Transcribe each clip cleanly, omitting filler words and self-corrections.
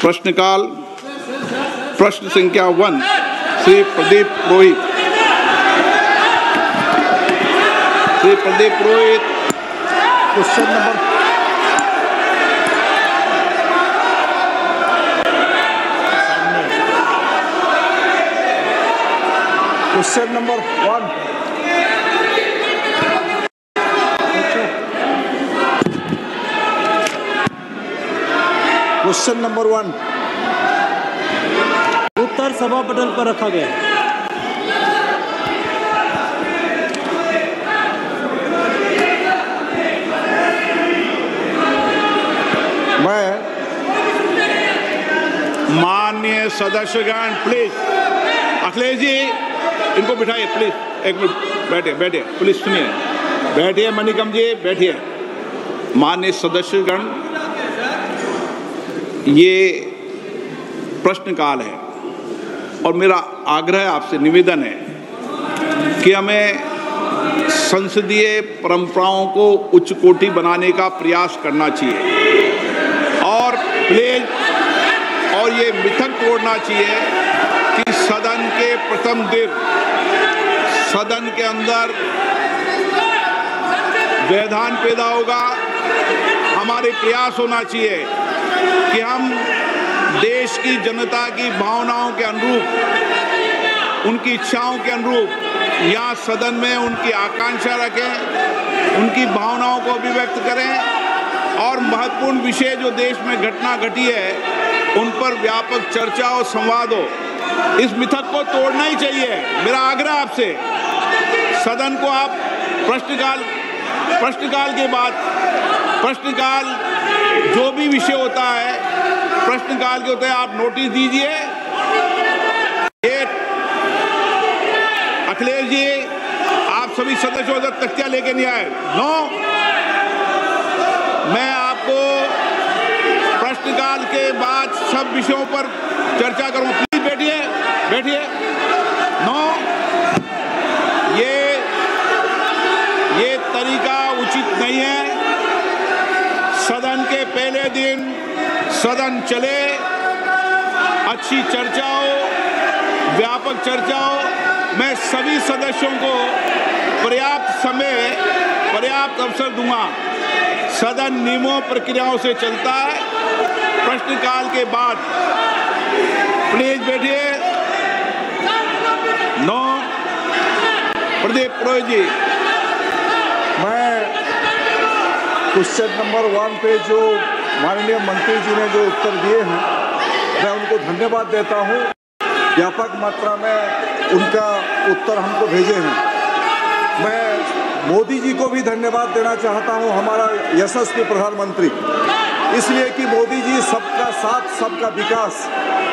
प्रश्नकाल प्रश्न संख्या 1 श्री प्रदीप पुरोहित। श्री प्रदीप पुरोहित क्वेश्चन नंबर 1। क्वेश्चन नंबर 1 उत्तर सभा पटल पर रखा गया। मैं माननीय सदस्यगण प्लीज, अखिलेश जी इनको बिठाइए प्लीज, एक मिनट बैठिए बैठिए प्लीज, सुनिए, बैठिए मणिकम जी बैठिए। माननीय सदस्यगण, ये प्रश्नकाल है और मेरा आग्रह आपसे निवेदन है कि हमें संसदीय परंपराओं को उच्च कोटि बनाने का प्रयास करना चाहिए और प्लीज और ये मिथक तोड़ना चाहिए कि सदन के प्रथम दिन सदन के अंदर व्यवधान पैदा होगा। हमारे प्रयास होना चाहिए कि हम देश की जनता की भावनाओं के अनुरूप, उनकी इच्छाओं के अनुरूप यहाँ सदन में उनकी आकांक्षा रखें, उनकी भावनाओं को अभिव्यक्त करें और महत्वपूर्ण विषय जो देश में घटना घटी है उन पर व्यापक चर्चा और संवाद हो। इस मिथक को तोड़ना ही चाहिए। मेरा आग्रह आपसे, सदन को आप प्रश्नकाल के बाद प्रश्नकाल जो भी विषय होता है प्रश्नकाल के होते हैं, आप नोटिस दीजिए। अखिलेश जी आप सभी सदस्यों तक तख्तियां लेके नहीं आए। नो, मैं आपको प्रश्नकाल के बाद सब विषयों पर चर्चा करूंगा। प्लीज बैठिए बैठिए। नो, ये तरीका उचित नहीं है। सदन के पहले दिन सदन चले, अच्छी चर्चा हो, व्यापक चर्चा हो। मैं सभी सदस्यों को पर्याप्त समय, पर्याप्त अवसर दूंगा। सदन नियमों प्रक्रियाओं से चलता है। प्रश्नकाल के बाद प्लीज बैठिए। नो, प्रदीप पुरोहित जी। मैं क्वेश्चन नंबर 1 पे जो माननीय मंत्री जी ने जो उत्तर दिए हैं, मैं उनको धन्यवाद देता हूं। व्यापक मात्रा में उनका उत्तर हमको भेजे हैं। मैं मोदी जी को भी धन्यवाद देना चाहता हूं, हमारा यशस्वी प्रधानमंत्री, इसलिए कि मोदी जी सबका साथ सबका विकास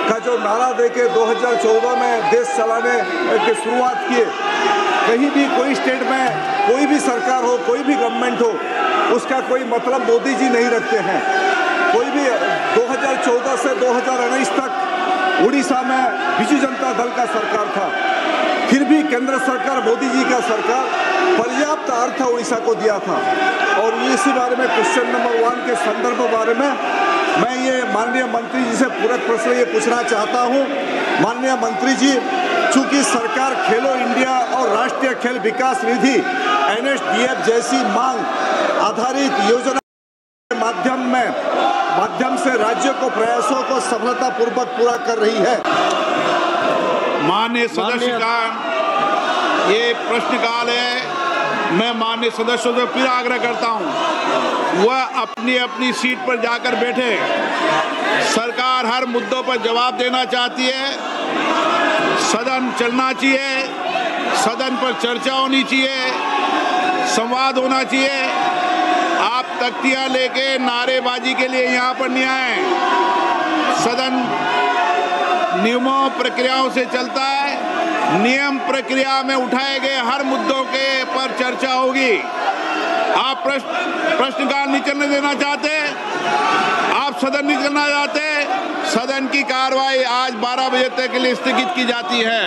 का जो नारा देके 2014 में देश चलाने की शुरुआत किए। कहीं भी कोई स्टेट में कोई भी सरकार हो, कोई भी गवर्नमेंट हो, उसका कोई मतलब मोदी जी नहीं रखते हैं। कोई भी 2014 से 2019 तक उड़ीसा में बिजू जनता दल का सरकार था, फिर भी केंद्र सरकार, मोदी जी का सरकार पर्याप्त अर्थ उड़ीसा को दिया था। और इसी बारे में क्वेश्चन नंबर 1 के संदर्भ बारे में मैं ये माननीय मंत्री जी से पूरक प्रश्न ये पूछना चाहता हूँ। माननीय मंत्री जी, चूंकि सरकार खेलो इंडिया और राष्ट्रीय खेल विकास निधि NSDF जैसी मांग आधारित योजना के माध्यम से राज्यों को प्रयासों को सफलतापूर्वक पूरा कर रही है। माननीय सदस्यगण, ये प्रश्नकाल है। मैं माननीय सदस्यों से फिर आग्रह करता हूं, वह अपनी अपनी सीट पर जाकर बैठे। सरकार हर मुद्दों पर जवाब देना चाहती है। सदन चलना चाहिए, सदन पर चर्चा होनी चाहिए, संवाद होना चाहिए। आप तख्तियां लेके नारेबाजी के लिए यहाँ पर नहीं आए। सदन नियमों प्रक्रियाओं से चलता है। नियम प्रक्रिया में उठाए गए हर मुद्दों के पर चर्चा होगी। आप प्रश्नकाल नहीं चलने देना चाहते, आप सदन नहीं करना चाहते, सदन की कार्रवाई आज 12 बजे तक के लिए स्थगित की जाती है।